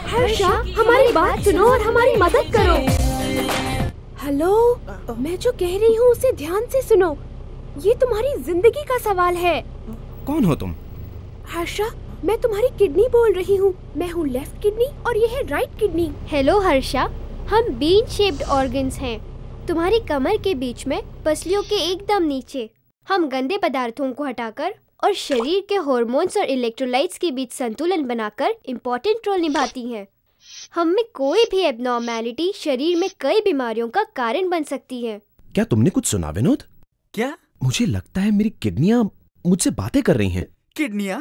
हर्षा, हमारी बात सुनो और हमारी मदद करो। हेलो, मैं जो कह रही हूँ उसे ध्यान से सुनो। ये तुम्हारी जिंदगी का सवाल है। कौन हो तुम? हर्षा, मैं तुम्हारी किडनी बोल रही हूँ। मैं हूँ लेफ्ट किडनी और ये है राइट किडनी। हेलो हर्षा, हम बीन शेप्ड ऑर्गन्स हैं। तुम्हारी कमर के बीच में पसलियों के एकदम नीचे। हम गंदे पदार्थों को हटाकर और शरीर के हार्मोन्स और इलेक्ट्रोलाइट्स के बीच संतुलन बनाकर इम्पोर्टेंट रोल निभाती हैं। हम में कोई भी एब्नॉर्मैलिटी शरीर में कई बीमारियों का कारण बन सकती है। क्या तुमने कुछ सुना विनोद? क्या? मुझे लगता है मेरी किडनियां मुझसे बातें कर रही हैं। किडनियां?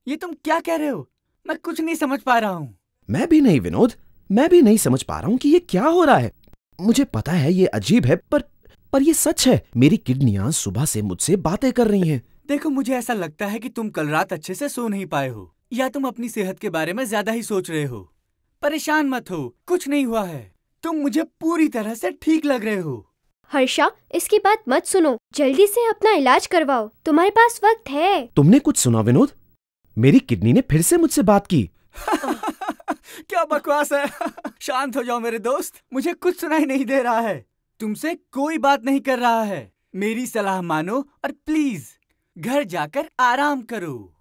ये तुम क्या कह रहे हो? मैं कुछ नहीं समझ पा रहा हूँ। मैं भी नहीं विनोद, मैं भी नहीं समझ पा रहा हूँ कि ये क्या हो रहा है। मुझे पता है ये अजीब है, पर ये सच है। मेरी किडनियां सुबह से मुझसे बातें कर रही हैं। देखो, मुझे ऐसा लगता है कि तुम कल रात अच्छे से सो नहीं पाए हो, या तुम अपनी सेहत के बारे में ज्यादा ही सोच रहे हो। परेशान मत हो, कुछ नहीं हुआ है। तुम मुझे पूरी तरह से ठीक लग रहे हो। हर्षा, इसकी बात मत सुनो, जल्दी से अपना इलाज करवाओ, तुम्हारे पास वक्त है। तुमने कुछ सुना विनोद? मेरी किडनी ने फिर से मुझसे बात की। क्या बकवास है। शांत हो जाओ मेरे दोस्त, मुझे कुछ सुनाई नहीं दे रहा है। तुमसे कोई बात नहीं कर रहा है। मेरी सलाह मानो और प्लीज घर जाकर आराम करो।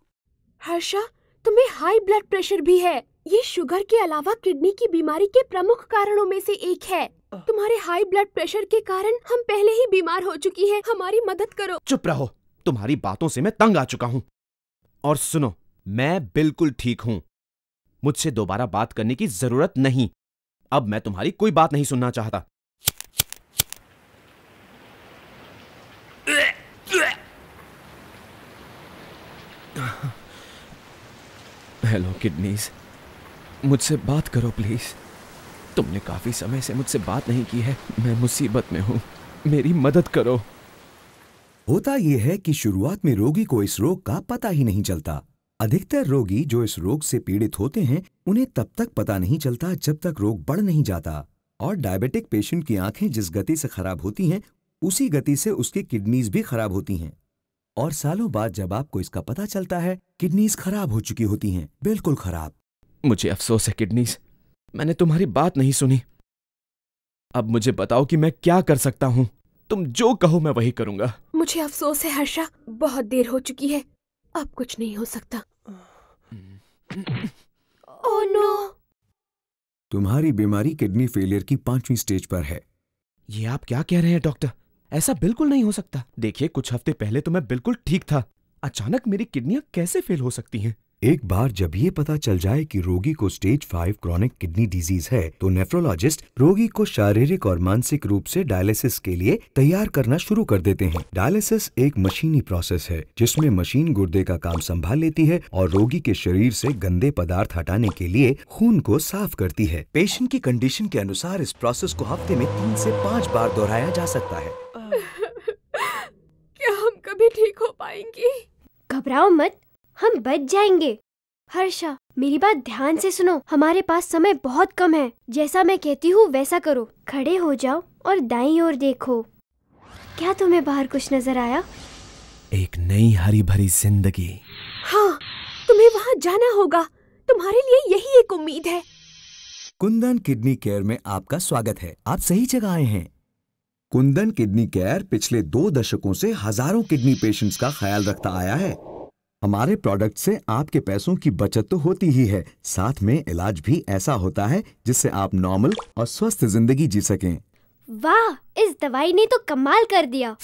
हर्षा, तुम्हें हाई ब्लड प्रेशर भी है। ये शुगर के अलावा किडनी की बीमारी के प्रमुख कारणों में से एक है। तुम्हारे हाई ब्लड प्रेशर के कारण हम पहले ही बीमार हो चुकी हैं। हमारी मदद करो। चुप रहो, तुम्हारी बातों से मैं तंग आ चुका हूँ। और सुनो, मैं बिल्कुल ठीक हूँ। मुझसे दोबारा बात करने की जरूरत नहीं। अब मैं तुम्हारी कोई बात नहीं सुनना चाहता। हेलो किडनीज, मुझसे बात करो प्लीज। तुमने काफी समय से मुझसे बात नहीं की है। मैं मुसीबत में हूं, मेरी मदद करो। होता यह है कि शुरुआत में रोगी को इस रोग का पता ही नहीं चलता। अधिकतर रोगी जो इस रोग से पीड़ित होते हैं उन्हें तब तक पता नहीं चलता जब तक रोग बढ़ नहीं जाता। और डायबिटिक पेशेंट की आंखें जिस गति से खराब होती हैं उसी गति से उसकी किडनीज भी खराब होती हैं। और सालों बाद जब आपको इसका पता चलता है, किडनीज खराब हो चुकी होती हैं, बिल्कुल खराब। मुझे अफसोस है किडनीज, मैंने तुम्हारी बात नहीं सुनी। अब मुझे बताओ कि मैं क्या कर सकता हूँ। तुम जो कहो मैं वही करूंगा। मुझे अफसोस है हर्षा, बहुत देर हो चुकी है। अब कुछ नहीं हो सकता। Oh no! तुम्हारी बीमारी किडनी फेलियर की 5वीं स्टेज पर है। ये आप क्या कह रहे हैं डॉक्टर? ऐसा बिल्कुल नहीं हो सकता। देखिए, कुछ हफ्ते पहले तो मैं बिल्कुल ठीक था। अचानक मेरी किडनियां कैसे फेल हो सकती हैं? एक बार जब ये पता चल जाए कि रोगी को स्टेज 5 क्रॉनिक किडनी डिजीज है तो नेफ्रोलॉजिस्ट रोगी को शारीरिक और मानसिक रूप से डायलिसिस के लिए तैयार करना शुरू कर देते हैं। डायलिसिस एक मशीनी प्रोसेस है जिसमें मशीन गुर्दे का काम संभाल लेती है और रोगी के शरीर से गंदे पदार्थ हटाने के लिए खून को साफ करती है। पेशेंट की कंडीशन के अनुसार इस प्रोसेस को हफ्ते में 3 से 5 बार दोहराया जा सकता है। क्या हम कभी ठीक हो पाएंगे? घबराओ मत, हम बच जाएंगे। हर्षा, मेरी बात ध्यान से सुनो, हमारे पास समय बहुत कम है। जैसा मैं कहती हूँ वैसा करो। खड़े हो जाओ और दाईं ओर देखो। क्या तुम्हें बाहर कुछ नजर आया? एक नई हरी भरी जिंदगी। हाँ, तुम्हें वहाँ जाना होगा। तुम्हारे लिए यही एक उम्मीद है। कुंदन किडनी केयर में आपका स्वागत है। आप सही जगह आए हैं। कुंदन किडनी केयर पिछले 2 दशकों से हजारों किडनी पेशेंट्स का ख्याल रखता आया है। हमारे प्रोडक्ट से आपके पैसों की बचत तो होती ही है, साथ में इलाज भी ऐसा होता है जिससे आप नॉर्मल और स्वस्थ जिंदगी जी सकें। वाह, इस दवाई ने तो कमाल कर दिया।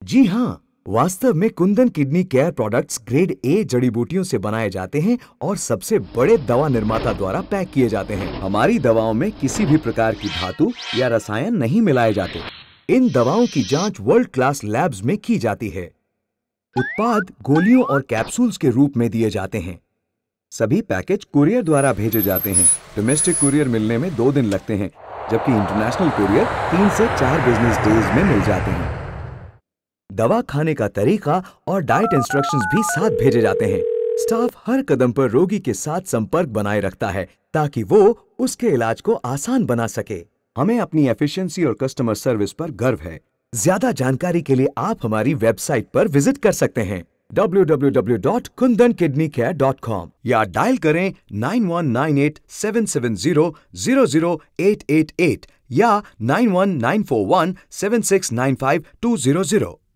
जी हाँ, वास्तव में Kundan kidney care products grade A जड़ी बूटियों से बनाए जाते हैं और सबसे बड़े दवा निर्माता द्वारा पैक किए जाते हैं। हमारी दवाओं में किसी भी प्रकार की धातु या रसायन नहीं मिलाए जाते। इन दवाओं की जांच वर्ल्ड क्लास लैब्स में की जाती है। उत्पाद गोलियों और कैप्सूल्स के रूप में दिए जाते हैं। सभी पैकेज कुरियर द्वारा भेजे जाते हैं। डोमेस्टिक कुरियर मिलने में 2 दिन लगते हैं, जबकि इंटरनेशनल कुरियर 3 से 4 बिजनेस डेज में मिल जाते हैं। दवा खाने का तरीका और डाइट इंस्ट्रक्शंस भी साथ भेजे जाते हैं। स्टाफ हर कदम पर रोगी के साथ संपर्क बनाए रखता है ताकि वो उसके इलाज को आसान बना सके। हमें अपनी एफिशिएंसी और कस्टमर सर्विस पर गर्व है। ज्यादा जानकारी के लिए आप हमारी वेबसाइट पर विजिट कर सकते हैं www.kundankidneycare.com या डायल करें 919877000888 या 919417695200।